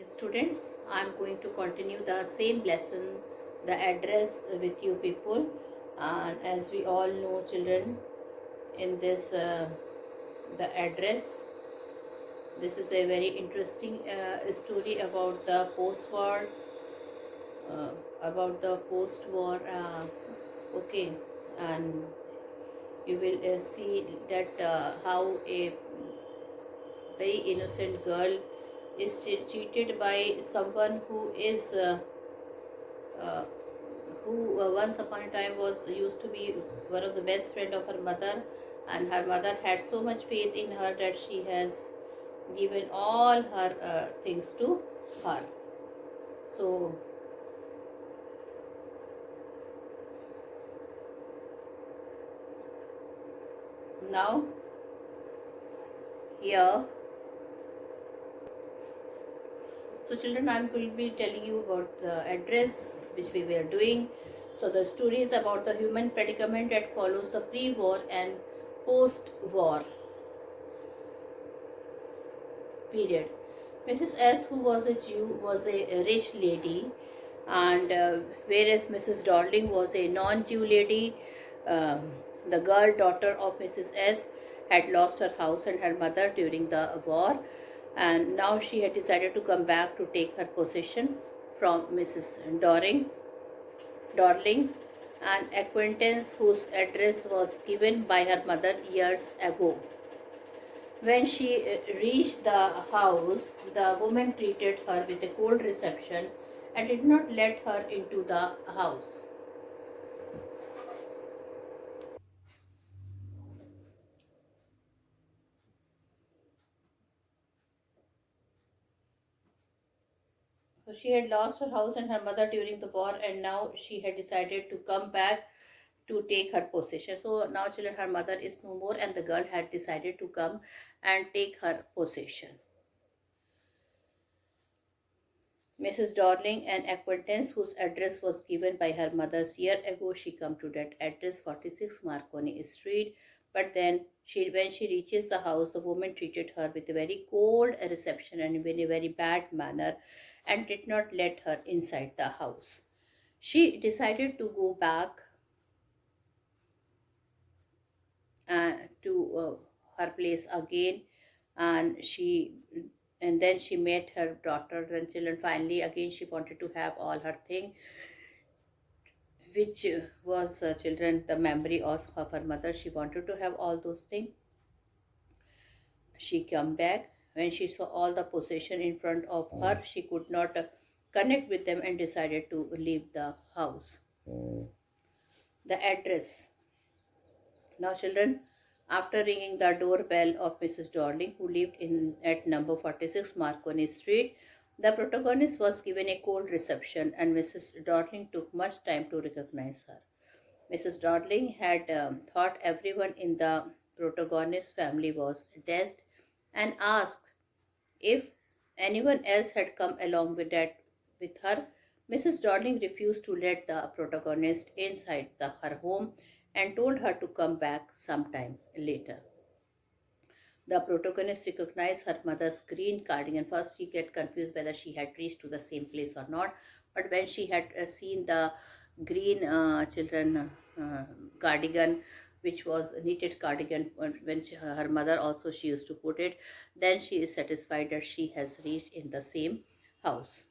students, I am going to continue the same lesson, the address with you people. And as we all know, children, in this the address, this is a very interesting story about the post-war, uh, okay, and you will see that how a very innocent girl is cheated by someone uh, who once upon a time was used to be one of the best friend of her mother, and her mother had so much faith in her that she has given all her things to her. So now here, so children, I'm going to be telling you about the address which we were doing. So the story is about the human predicament that follows the pre-war and post-war period. Mrs. S, who was a Jew, was a rich lady, and whereas Mrs. Darling was a non-Jew lady, um, the girl daughter of Mrs. S had lost her house and her mother during the war, and now she had decided to come back to take her possession from Mrs. Darling, an acquaintance whose address was given by her mother years ago. When she reached the house, the woman treated her with a cold reception and did not let her into the house. So she had lost her house and her mother during the war, and now she had decided to come back to take her possession. So now, children, her mother is no more, and the girl had decided to come and take her possession. Mrs. Darling, an acquaintance whose address was given by her mother's year ago, she come to that address 46 Marconi Street. But then when she reaches the house, the woman treated her with a very cold reception and in a very bad manner and did not let her inside the house. She decided to go back to her place again, and then she met her daughter and children. Finally again she wanted to have all her thing, which was children, the memory of her mother. She wanted to have all those things. She come back. When she saw all the possession in front of her, she could not connect with them and decided to leave the house. The address. Now children, after ringing the doorbell of Mrs. Darling, who lived in at number 46 Marconi Street, the protagonist was given a cold reception, and Mrs. Darling took much time to recognize her. Mrs. Darling had thought everyone in the protagonist's family was dead and asked if anyone else had come along with her. Mrs. Darling refused to let the protagonist inside her home and told her to come back sometime later. The protagonist recognized her mother's green cardigan. First, she get confused whether she had reached to the same place or not. But when she had seen the green children cardigan, which was a knitted cardigan, when her mother also she used to put it, then she is satisfied that she has reached in the same house.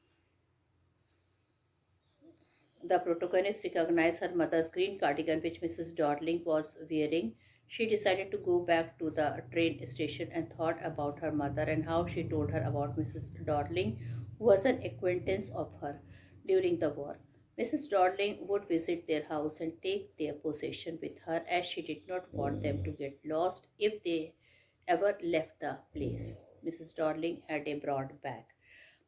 The protagonist recognized her mother's green cardigan, which Mrs. Darling was wearing. She decided to go back to the train station and thought about her mother and how she told her about Mrs. Darling, who was an acquaintance of her during the war. Mrs. Darling would visit their house and take their possession with her, as she did not want them to get lost if they ever left the place. Mrs. Darling had a broad back.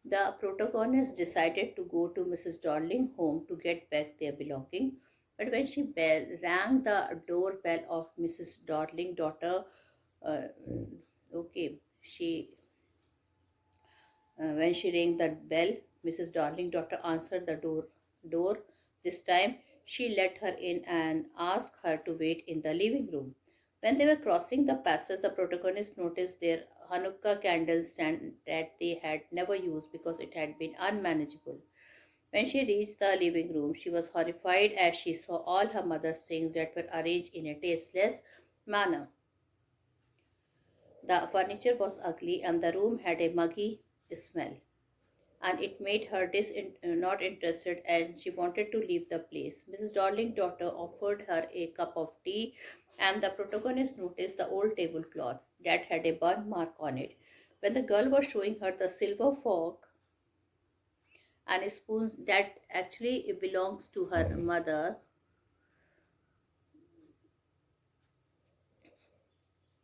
The protagonists decided to go to Mrs. Darling's home to get back their belongings, but when she rang the doorbell of Mrs. Darling's daughter, uh, okay, when she rang the bell, Mrs. Darling's daughter answered the door. This time, she let her in and asked her to wait in the living room. When they were crossing the passage, the protagonist noticed their Hanukkah candle stand that they had never used because it had been unmanageable. When she reached the living room, she was horrified as she saw all her mother's things that were arranged in a tasteless manner. The furniture was ugly and the room had a muggy smell, and it made her not interested and she wanted to leave the place. Mrs. Darling's daughter offered her a cup of tea, and the protagonist noticed the old tablecloth that had a burn mark on it. When the girl was showing her the silver fork and spoons that actually belongs to her mother,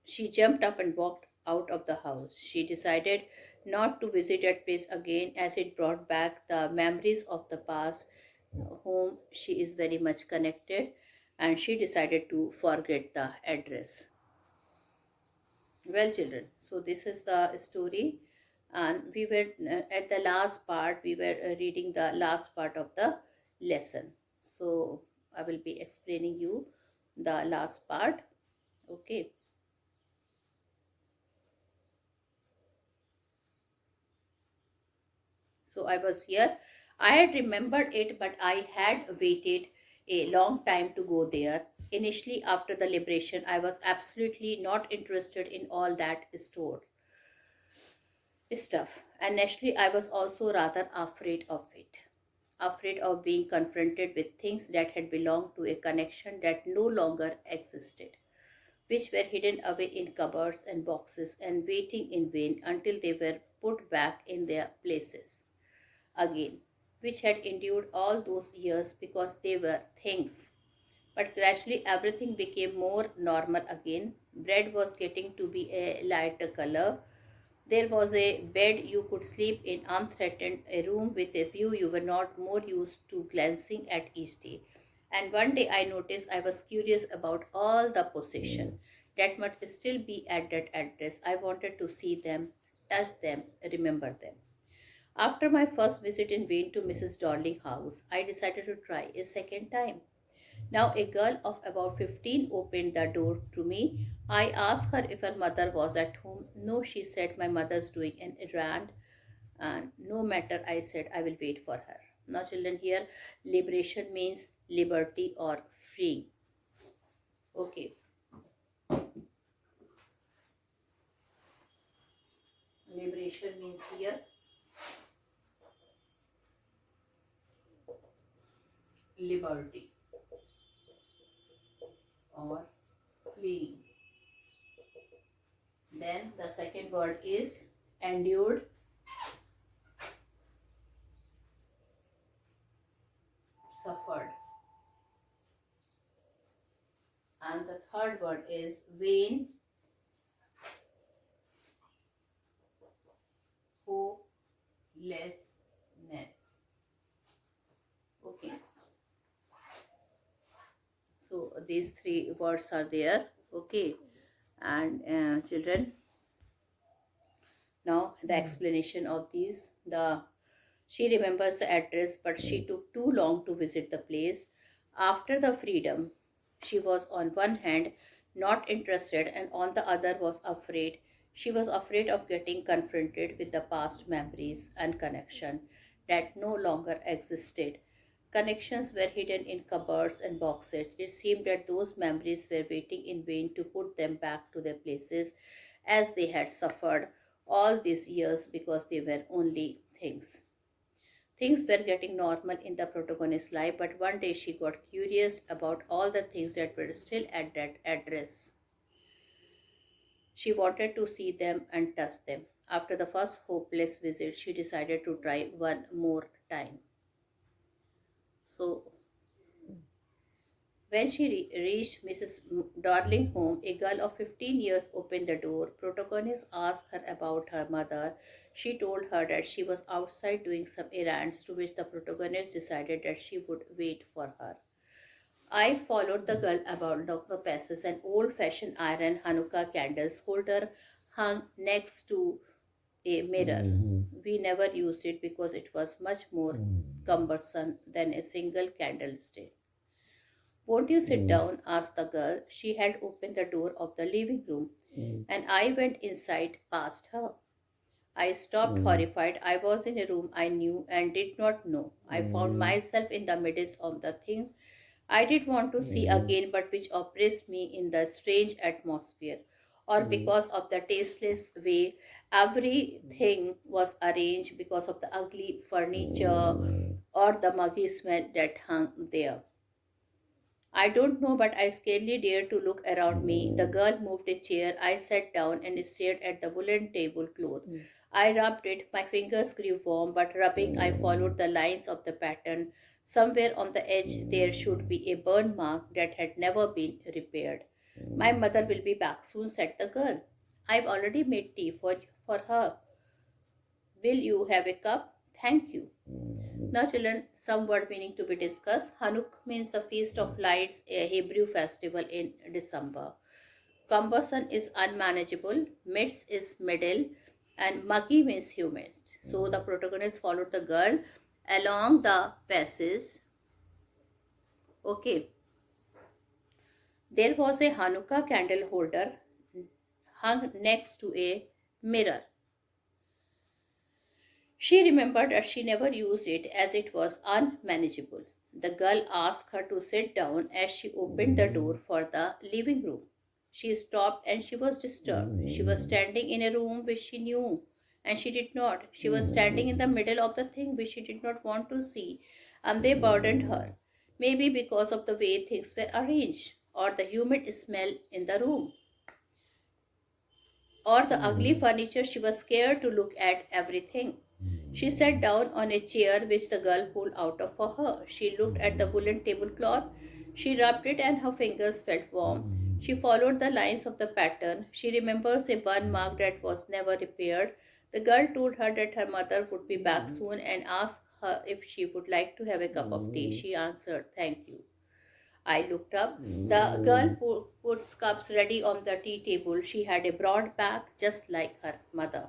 she jumped up and walked out of the house. She decided not to visit that place again as it brought back the memories of the past, whom she is very much connected, and she decided to forget the address. Well, children, so this is the story, and we were at the last part, we were reading the last part of the lesson. So, I will be explaining you the last part. Okay. So I was here. I had remembered it, but I had waited a long time to go there. Initially, after the liberation, I was absolutely not interested in all that stored stuff. And naturally, I was also rather afraid of it. Afraid of being confronted with things that had belonged to a connection that no longer existed, which were hidden away in cupboards and boxes and waiting in vain until they were put back in their places again, which had endured all those years because they were things. But gradually everything became more normal again. Bread was getting to be a lighter color. There was a bed you could sleep in unthreatened, a room with a view you were not more used to glancing at each day. And one day I noticed I was curious about all the possession that must still be at that address. I wanted to see them, touch them, remember them. After my first visit in vain to Mrs. Darling's house, I decided to try a second time. Now, a girl of about 15 opened the door to me. I asked her if her mother was at home. No, she said, my mother's doing an errand. And no matter, I said, I will wait for her. Now, children, here, liberation means liberty or free. Okay, liberation means here liberty or fleeing. Then the second word is endured, suffered. And the third word is vain, hopelessness. Okay, so these three words are there. Okay, and children, now the explanation of these. The She remembers the address, but she took too long to visit the place. After the freedom, she was on one hand not interested, and on the other was afraid. She was afraid of getting confronted with the past memories and connection that no longer existed. Connections were hidden in cupboards and boxes. It seemed that those memories were waiting in vain to put them back to their places as they had suffered all these years because they were only things. Things were getting normal in the protagonist's life, but one day she got curious about all the things that were still at that address. She wanted to see them and touch them. After the first hopeless visit, she decided to try one more time. So, when she reached Mrs. Darling home, a girl of 15 years opened the door. Protagonist asked her about her mother. She told her that she was outside doing some errands, to which the protagonist decided that she would wait for her. I followed the girl about the passes. An old fashioned iron Hanukkah candles holder hung next to a mirror. We never used it because it was much more cumbersome than a single candlestick. Won't you sit down? Asked the girl. She had opened the door of the living room, and I went inside past her. I stopped horrified. I was in a room I knew and did not know. I found myself in the midst of the thing I did want to see again, but which oppressed me in the strange atmosphere, or because of the tasteless way everything was arranged, because of the ugly furniture or the muggy smell that hung there. I don't know, but I scarcely dared to look around me. The girl moved a chair. I sat down and stared at the woolen tablecloth. I rubbed it. My fingers grew warm, but rubbing, I followed the lines of the pattern. Somewhere on the edge, there should be a burn mark that had never been repaired. My mother will be back soon, said the girl. I've already made tea for her. Will you have a cup? Thank you. Now, children, some word meaning to be discussed. Hanuk means the Feast of Lights, a Hebrew festival in December. Cumbersome is unmanageable, midst is middle, and muggy means humid. So the protagonist followed the girl along the passage. Okay, there was a Hanukkah candle holder hung next to a mirror. She remembered that she never used it as it was unmanageable. The girl asked her to sit down as she opened the door for the living room. She stopped and she was disturbed. She was standing in a room which she knew and she did not. She was standing in the middle of the thing which she did not want to see, and they burdened her. Maybe because of the way things were arranged, or the humid smell in the room, or the ugly furniture. She was scared to look at everything. She sat down on a chair which the girl pulled out of for her. She looked at the woolen tablecloth. She rubbed it and her fingers felt warm. She followed the lines of the pattern. She remembers a burn mark that was never repaired. The girl told her that her mother would be back soon and asked her if she would like to have a cup of tea. She answered, "Thank you." I looked up. The girl puts cups ready on the tea table. She had a broad back, just like her mother.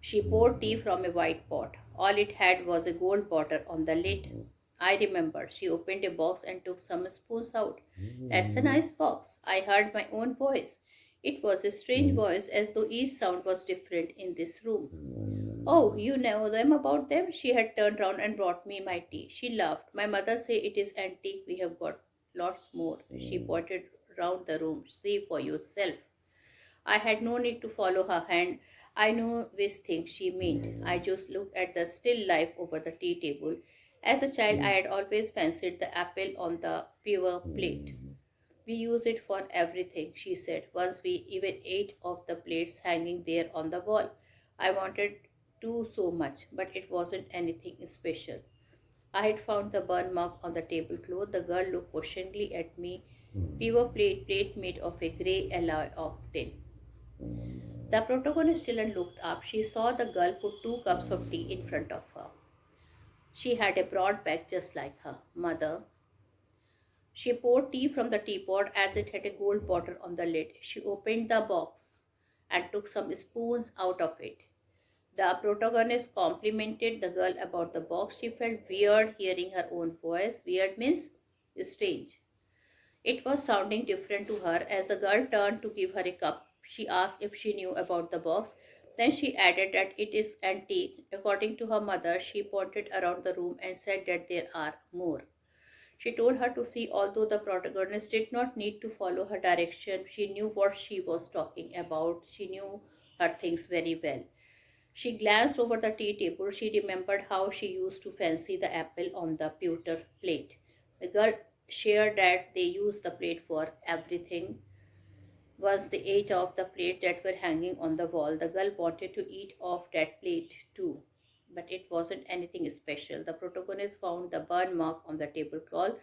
She poured tea from a white pot. All it had was a gold border on the lid. I remembered. She opened a box and took some spoons out. "That's a nice box." I heard my own voice. It was a strange voice, as though each sound was different in this room. "Oh, you know them about them?" She had turned round and brought me my tea. She laughed. "My mother say it is antique. We have got lots more." She pointed round the room. "See for yourself." I had no need to follow her hand. I knew which thing she meant. I just looked at the still life over the tea table. As a child, I had always fancied the apple on the pewter plate. "We use it for everything," she said. "Once we even ate off the plates hanging there on the wall. I wanted to so much, but it wasn't anything special." I had found the burn mark on the tablecloth. The girl looked questioningly at me. Pewter plate made of a grey alloy of tin. The protagonist still looked up. She saw the girl put two cups of tea in front of her. She had a broad back just like her mother. She poured tea from the teapot as it had a gold bottle on the lid. She opened the box and took some spoons out of it. The protagonist complimented the girl about the box. She felt weird hearing her own voice. Weird means strange. It was sounding different to her. As the girl turned to give her a cup, she asked if she knew about the box. Then she added that it is antique. According to her mother, she pointed around the room and said that there are more. She told her to see. Although the protagonist did not need to follow her direction, she knew what she was talking about. She knew her things very well. She glanced over the tea table. She remembered how she used to fancy the apple on the pewter plate. The girl shared that they used the plate for everything. Once they ate off the plate that were hanging on the wall. The girl wanted to eat off that plate too, but it wasn't anything special. The protagonist found the burn mark on the tablecloth.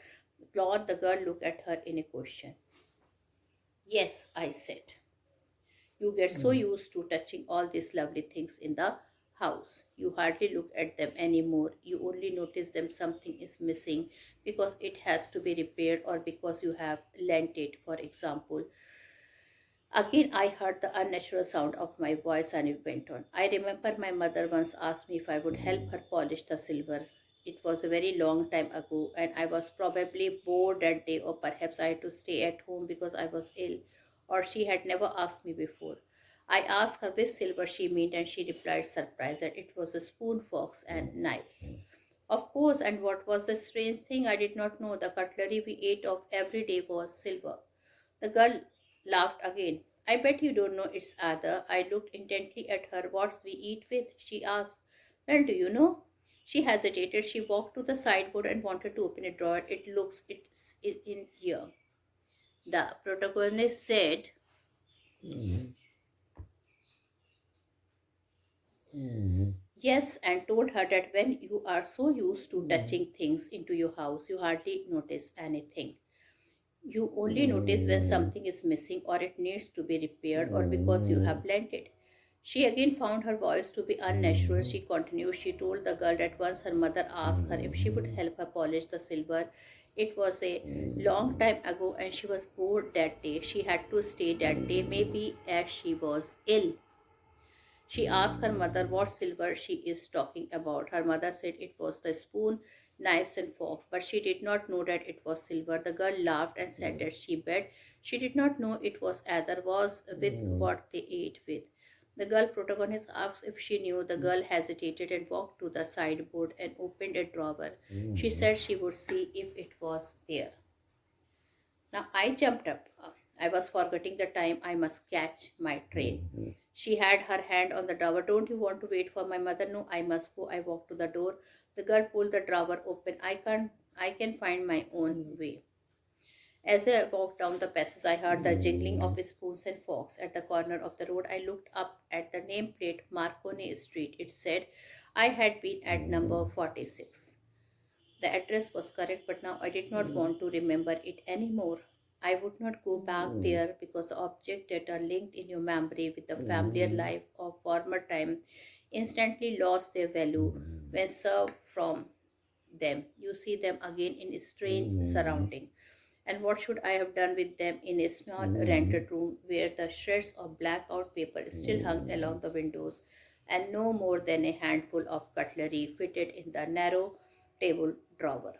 The girl looked at her in a question. "Yes," I said. "You get so used to touching all these lovely things in the house. You hardly look at them anymore. You only notice them something is missing because it has to be repaired or because you have lent it, for example." Again, I heard the unnatural sound of my voice and it went on. "I remember my mother once asked me if I would help her polish the silver it was a very long time ago, and I was probably bored that day, or perhaps I had to stay at home because I was ill, or she had never asked me before. I asked her which silver she meant, and she replied, surprised, that it was a spoon, forks, and knives. Of course, and what was the strange thing I did not know, the cutlery we ate of every day was silver. The girl laughed again. I bet you don't know it's other. I looked intently at her. What's we eat with? She asked. Well, do you know? She hesitated. She walked to the sideboard and wanted to open a drawer. It's in here. The protagonist said, yes, and told her that when you are so used to touching things into your house, you hardly notice anything. You only notice when something is missing or it needs to be repaired or because you have lent it. She again found her voice to be unnatural. She continued. She told the girl that once her mother asked her if she would help her polish the silver. It was a long time ago and she was bored that day. She had to stay that day, maybe as she was ill. She asked her mother what silver she is talking about. Her mother said it was the spoon, knives, and forks, but she did not know that it was silver. The girl laughed and said that she bet she did not know it was either, was with what they ate with. The girl protagonist asked if she knew. The girl hesitated and walked to the sideboard and opened a drawer. She said she would see if it was there. Now I jumped up. I was forgetting the time I must catch my train. She had her hand on the drawer. Don't you want to wait for my mother? No, I must go. I walked to the door. The girl pulled the drawer open. I can find my own way. As I walked down the passage, I heard the jingling of spoons and forks. At the corner of the road, I looked up at the nameplate Marconi Street. It said I had been at number 46. The address was correct, but now I did not want to remember it anymore. I would not go back there because the objects that are linked in your memory with the familiar life of former time instantly lost their value when served from them. You see them again in a strange surrounding. And what should I have done with them in a small rented room where the shreds of blackout paper still hung along the windows and no more than a handful of cutlery fitted in the narrow table drawer?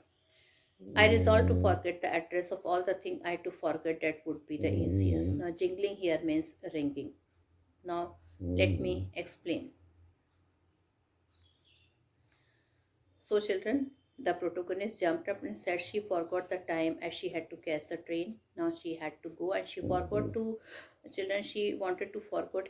I resolved to forget the address of all the things I had to forget that would be the easiest. Now, jingling here means ringing. Now, let me explain. So, children, the protagonist jumped up and said she forgot the time as she had to catch the train. Now she had to go and she forgot to, children, she wanted to forget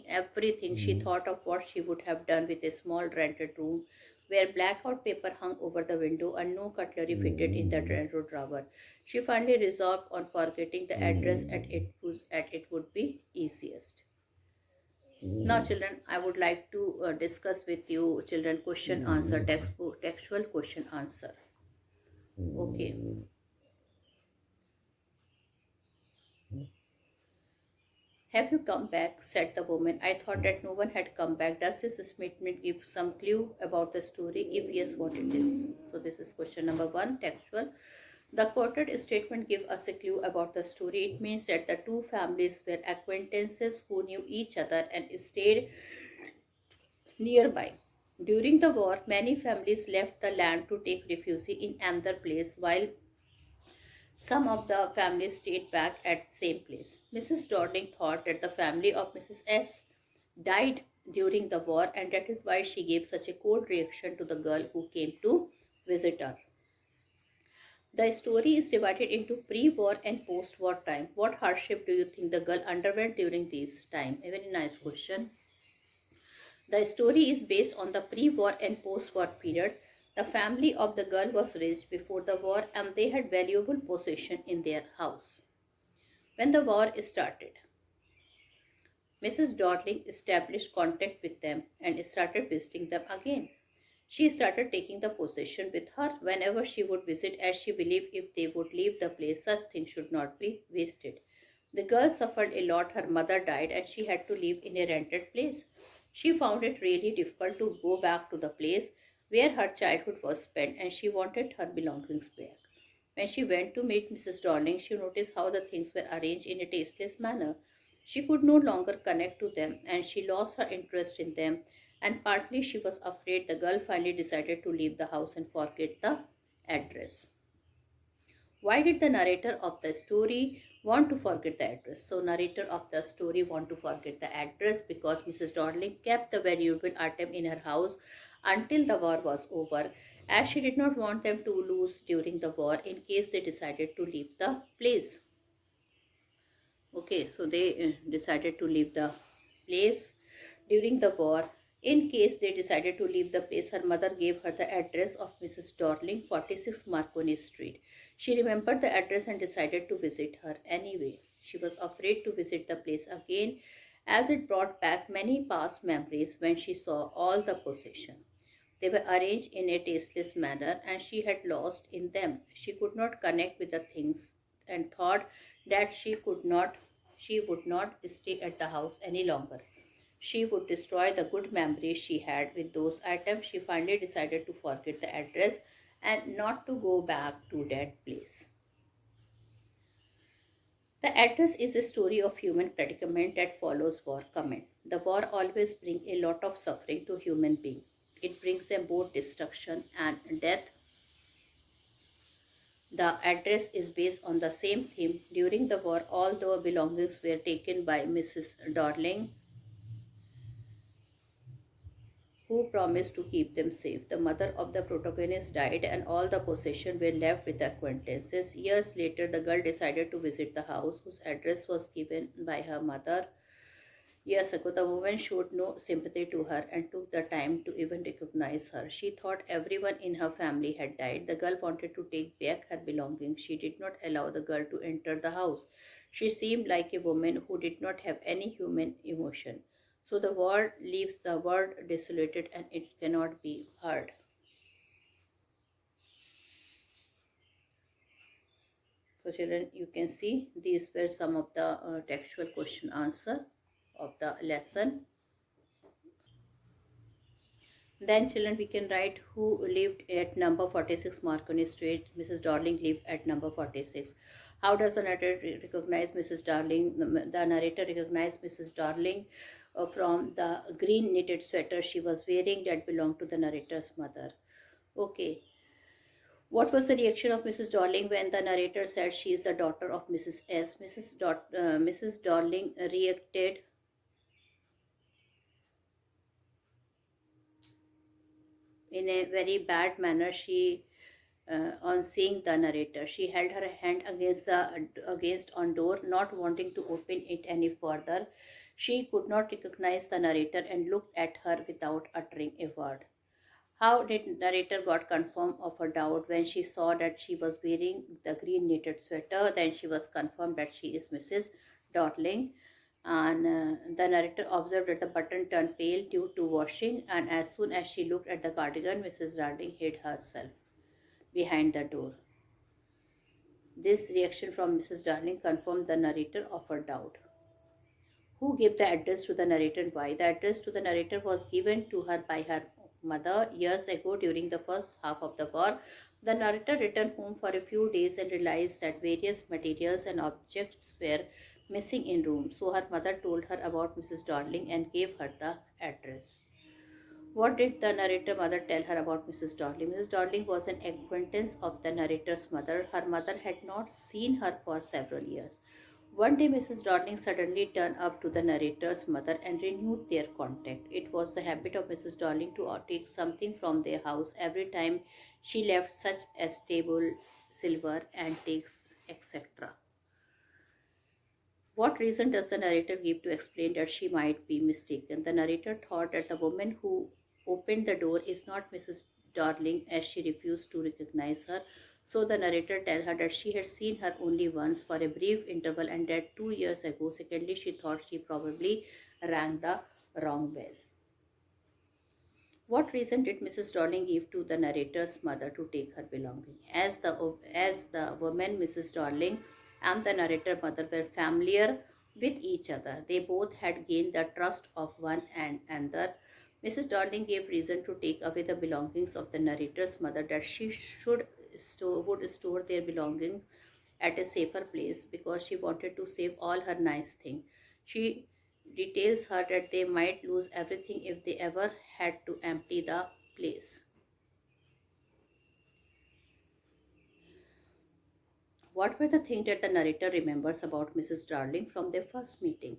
everything. She thought of what she would have done with a small rented room where blackout paper hung over the window and no cutlery fitted in the rented drawer. She finally resolved on forgetting the address at it would be easiest. Now, children, I would like to discuss with you, children, question answer, textbook, textual question answer. Okay. Have you come back? Said the woman. I thought that no one had come back. Does this statement give some clue about the story? If yes, what it is? So, this is question number one, textual. The quoted statement gives us a clue about the story. It means that the two families were acquaintances who knew each other and stayed nearby. During the war, many families left the land to take refuge in another place, while some of the families stayed back at the same place. Mrs. Dowding thought that the family of Mrs. S died during the war, and that is why she gave such a cold reaction to the girl who came to visit her. The story is divided into pre-war and post-war time. What hardship do you think the girl underwent during this time? A very nice question. The story is based on the pre-war and post-war period. The family of the girl was rich before the war and they had valuable possession in their house. When the war started, Mrs. Dodling established contact with them and started visiting them again. She started taking the possession with her whenever she would visit, as she believed if they would leave the place, such things should not be wasted. The girl suffered a lot. Her mother died and she had to live in a rented place. She found it really difficult to go back to the place where her childhood was spent and she wanted her belongings back. When she went to meet Mrs. Darling, she noticed how the things were arranged in a tasteless manner. She could no longer connect to them and she lost her interest in them. and partly she was afraid. The girl finally decided to leave the house and forget the address. Why did the narrator of the story want to forget the address? So, narrator of the story want to forget the address because Mrs. Darling kept the valuable item in her house until the war was over, as she did not want them to lose during the war in case they decided to leave the place. Okay, so they decided to leave the place during the war. In case they decided to leave the place, her mother gave her the address of Mrs. Dorling, 46 Marconi Street. She remembered the address and decided to visit her anyway. She was afraid to visit the place again as it brought back many past memories when she saw all the possession. They were arranged in a tasteless manner and she had lost in them. She could not connect with the things and thought that she would not stay at the house any longer. She would destroy the good memories she had with those items. She finally decided to forget the address and not to go back to that place. The address is a story of human predicament that follows war comment. The war always brings a lot of suffering to human beings. It brings them both destruction and death. The address is based on the same theme. During the war, all the belongings were taken by Mrs. Darling, who promised to keep them safe. The mother of the protagonist died, and all the possessions were left with the acquaintances. Years later, the girl decided to visit the house whose address was given by her mother. Years ago, the woman showed no sympathy to her and took the time to even recognize her. She thought everyone in her family had died. The girl wanted to take back her belongings. She did not allow the girl to enter the house. She seemed like a woman who did not have any human emotion. So the world leaves the world desolated and it cannot be heard. So children, you can see these were some of the textual question answer of the lesson. Then, children, we can write who lived at number 46 Marconi Street. Mrs. Darling lived at number 46. How does the narrator recognize Mrs. Darling? The narrator recognized Mrs. Darling from the green knitted sweater she was wearing that belonged to the narrator's mother. Okay. What was the reaction of Mrs. Darling when the narrator said she is the daughter of Mrs. S? Mrs. Darling reacted in a very bad manner. On seeing the narrator, she held her hand against on door, not wanting to open it any further. She could not recognize the narrator and looked at her without uttering a word. How did narrator got confirmed of her doubt when she saw that she was wearing the green knitted sweater? Then she was confirmed that she is Mrs. Darling. And the narrator observed that the button turned pale due to washing, and as soon as she looked at the cardigan, Mrs. Darling hid herself behind the door. This reaction from Mrs. Darling confirmed the narrator of her doubt. Who gave the address to the narrator and why? The address to the narrator was given to her by her mother years ago during the first half of the war. The narrator returned home for a few days and realized that various materials and objects were missing in room. So her mother told her about Mrs. Darling and gave her the address. What did the narrator mother tell her about Mrs. Darling? Mrs. Darling was an acquaintance of the narrator's mother. Her mother had not seen her for several years. One day, Mrs. Darling suddenly turned up to the narrator's mother and renewed their contact. It was the habit of Mrs. Darling to take something from their house every time she left, such as table, silver, antiques, etc. What reason does the narrator give to explain that she might be mistaken? The narrator thought that the woman who opened the door is not Mrs. Darling, as she refused to recognize her. So the narrator tells her that she had seen her only once for a brief interval and that 2 years ago. Secondly, she thought she probably rang the wrong bell. What reason did Mrs. Darling give to the narrator's mother to take her belonging? As the woman Mrs. Darling and the narrator mother were familiar with each other, they both had gained the trust of one and another. Mrs. Darling gave reason to take away the belongings of the narrator's mother that she would store their belongings at a safer place because she wanted to save all her nice things. She details her that they might lose everything if they ever had to empty the place. What were the things that the narrator remembers about Mrs. Darling from their first meeting?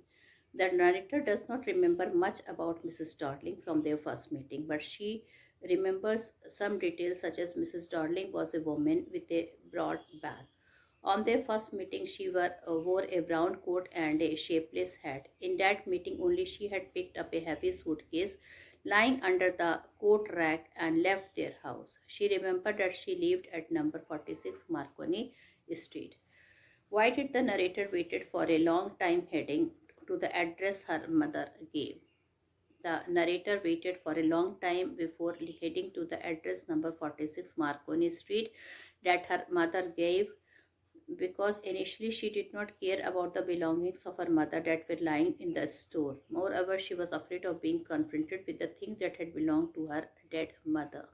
The narrator does not remember much about Mrs. Darling from their first meeting, but she remembers some details such as Mrs. Darling was a woman with a broad back. On their first meeting, she wore a brown coat and a shapeless hat. In that meeting, only she had picked up a heavy suitcase lying under the coat rack and left their house. She remembered that she lived at number 46 Marconi Street. Why did the narrator waited for a long time heading to the address her mother gave? The narrator waited for a long time before heading to the address number 46 Marconi Street that her mother gave because initially she did not care about the belongings of her mother that were lying in the store. Moreover, she was afraid of being confronted with the things that had belonged to her dead mother.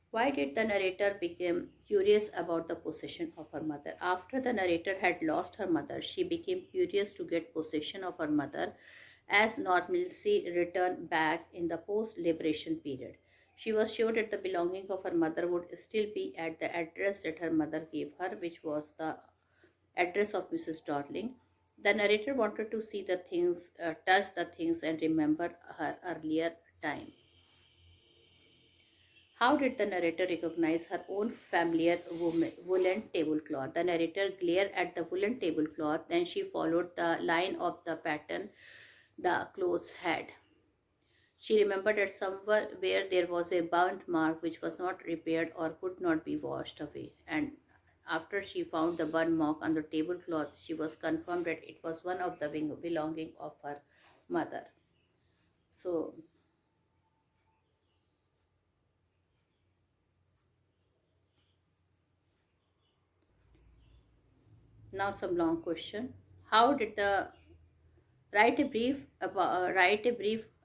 Why did the narrator become curious about the possession of her mother? After the narrator had lost her mother, she became curious to get possession of her mother as normalcy returned back in the post-liberation period. She was sure that the belonging of her mother would still be at the address that her mother gave her, which was the address of Mrs. Darling. The narrator wanted to see the things, touch the things, and remember her earlier time. How did the narrator recognize her own familiar woolen tablecloth? The narrator glared at the woolen tablecloth, then she followed the line of the pattern the clothes had. She remembered that somewhere where there was a burnt mark which was not repaired or could not be washed away. And after she found the burnt mark on the tablecloth, she was confirmed that it was one of the belonging of her mother. So now some long question. How did the write a brief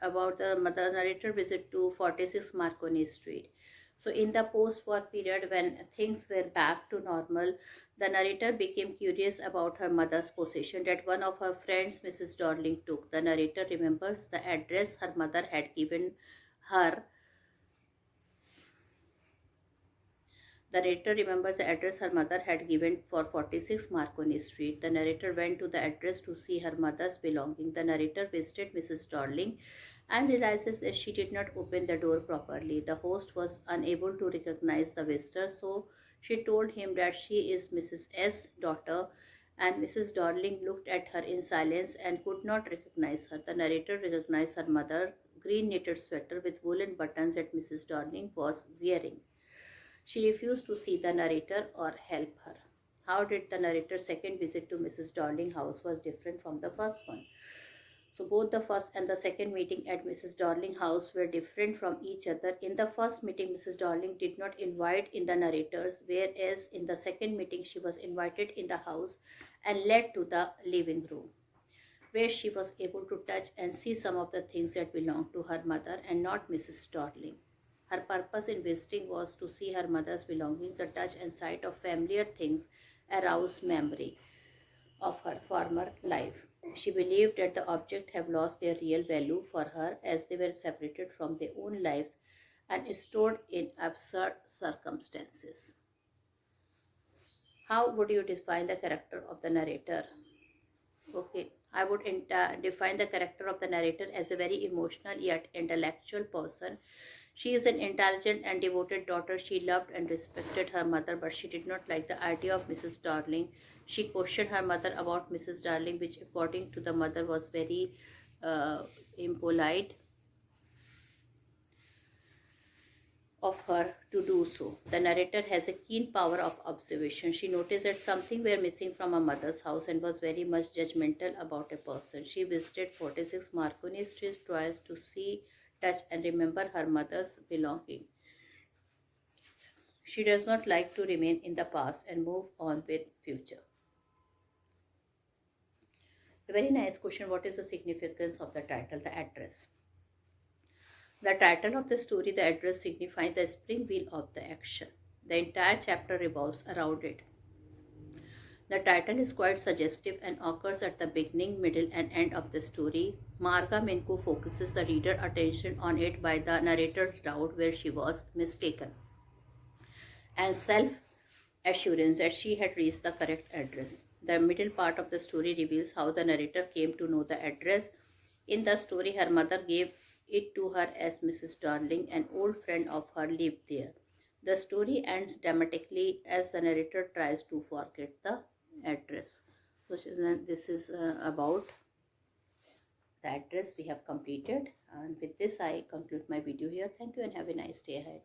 about the mother narrator visit to 46 Marconi Street. So in the post-war period when things were back to normal, the narrator became curious about her mother's possession that one of her friends, Mrs. Darling, took. The narrator remembers the address her mother had given her. The narrator remembers the address her mother had given for 46 Marconi Street. The narrator went to the address to see her mother's belongings. The narrator visited Mrs. Darling and realizes that she did not open the door properly. The host was unable to recognize the visitor, so she told him that she is Mrs. S. daughter, and Mrs. Darling looked at her in silence and could not recognize her. The narrator recognized her mother green knitted sweater with woolen buttons that Mrs. Darling was wearing. She refused to see the narrator or help her. How did the narrator's second visit to Mrs. Darling's house was different from the first one? So both the first and the second meeting at Mrs. Darling's house were different from each other. In the first meeting, Mrs. Darling did not invite in the narrators, whereas in the second meeting she was invited in the house and led to the living room, where she was able to touch and see some of the things that belonged to her mother and not Mrs. Darling. Her purpose in visiting was to see her mother's belongings. The touch and sight of familiar things aroused memory of her former life. She believed that the objects have lost their real value for her as they were separated from their own lives and stored in absurd circumstances. How would you define the character of the narrator? Okay, I would define the character of the narrator as a very emotional yet intellectual person. She is an intelligent and devoted daughter. She loved and respected her mother, but she did not like the idea of Mrs. Darling. She questioned her mother about Mrs. Darling, which, according to the mother, was very impolite of her to do so. The narrator has a keen power of observation. She noticed that something were missing from her mother's house and was very much judgmental about a person. She visited 46 Marconi Street twice to see, touch, and remember her mother's belonging. She does not like to remain in the past and move on with future. A very nice question. What is the significance of the title, the address? The title of the story, the address, signifies the spring wheel of the action. The entire chapter revolves around it. The title is quite suggestive and occurs at the beginning, middle, and end of the story. Marga Minku focuses the reader attention on it by the narrator's doubt where she was mistaken and self assurance that she had reached the correct address. The middle part of the story reveals how the narrator came to know the address. In the story, her mother gave it to her as Mrs. Darling, an old friend of her lived there. The story ends dramatically as the narrator tries to forget the address. So this is about the address we have completed. And with this, I conclude my video here. Thank you and have a nice day ahead.